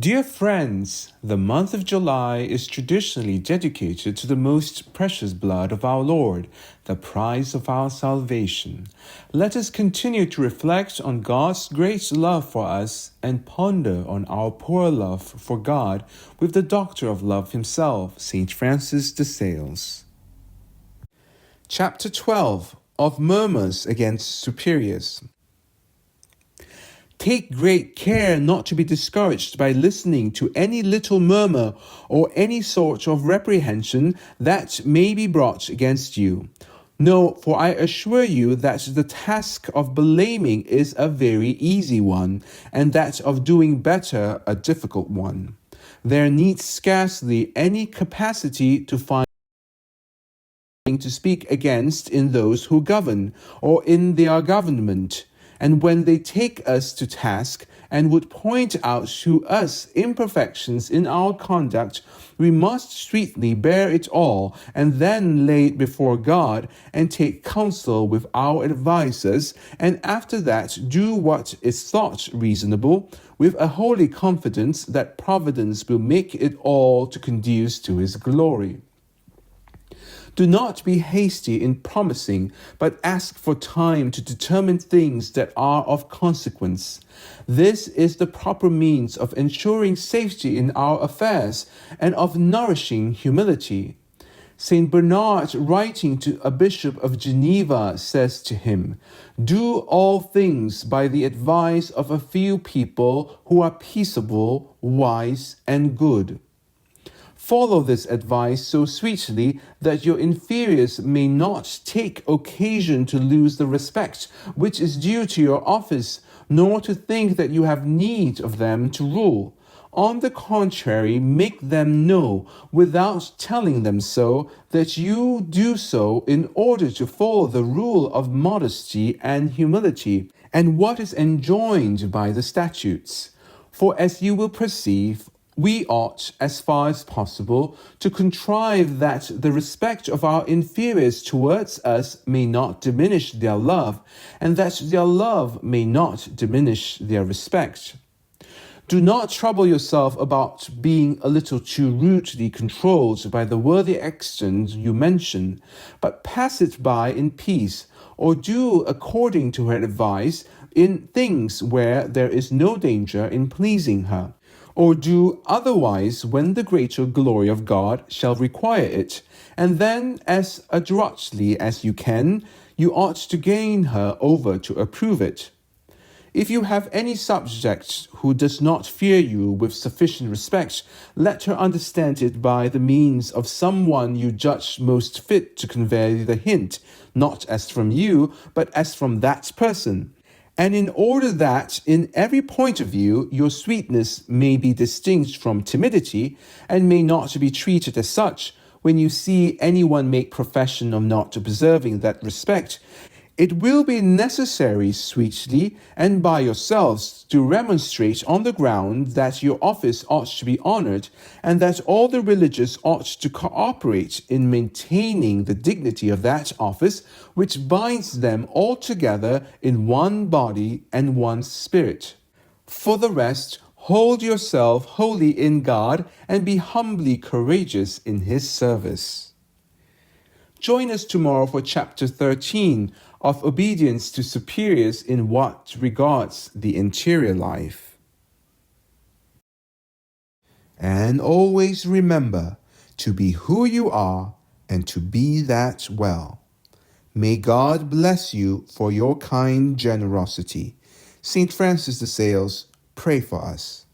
Dear friends, the month of July is traditionally dedicated to the most precious blood of our Lord, the prize of our salvation. Let us continue to reflect on God's great love for us and ponder on our poor love for God with the Doctor of Love himself, St. Francis de Sales. Chapter 12 of Murmurs against Superiors. Take great care not to be discouraged by listening to any little murmur or any sort of reprehension that may be brought against you. No, for I assure you that the task of blaming is a very easy one, and that of doing better a difficult one. There needs scarcely any capacity to find to speak against in those who govern, or in their government. And when they take us to task and would point out to us imperfections in our conduct, we must sweetly bear it all and then lay it before God and take counsel with our advisers, and after that do what is thought reasonable, with a holy confidence that Providence will make it all to conduce to his glory. Do not be hasty in promising, but ask for time to determine things that are of consequence. This is the proper means of ensuring safety in our affairs and of nourishing humility. Saint Bernard, writing to a bishop of Geneva, says to him, "Do all things by the advice of a few people who are peaceable, wise, and good." Follow this advice so sweetly that your inferiors may not take occasion to lose the respect which is due to your office, nor to think that you have need of them to rule. On the contrary, make them know, without telling them so, that you do so in order to follow the rule of modesty and humility, and what is enjoined by the statutes. For as you will perceive, we ought, as far as possible, to contrive that the respect of our inferiors towards us may not diminish their love, and that their love may not diminish their respect. Do not trouble yourself about being a little too rudely controlled by the worthy actions you mention, but pass it by in peace, or do according to her advice in things where there is no danger in pleasing her. Or do otherwise when the greater glory of God shall require it, and then as adroitly as you can, you ought to gain her over to approve it. If you have any subject who does not fear you with sufficient respect, let her understand it by the means of someone you judge most fit to convey the hint, not as from you, but as from that person. And in order that, in every point of view, your sweetness may be distinct from timidity, and may not be treated as such, when you see anyone make profession of not observing that respect, it will be necessary sweetly and by yourselves to remonstrate on the ground that your office ought to be honored, and that all the religious ought to cooperate in maintaining the dignity of that office, which binds them all together in one body and one spirit. For the rest, hold yourself wholly in God, and be humbly courageous in his service. Join us tomorrow for chapter 13 of Obedience to Superiors in what regards the interior life. And always remember to be who you are and to be that well. May God bless you for your kind generosity. St. Francis de Sales, pray for us.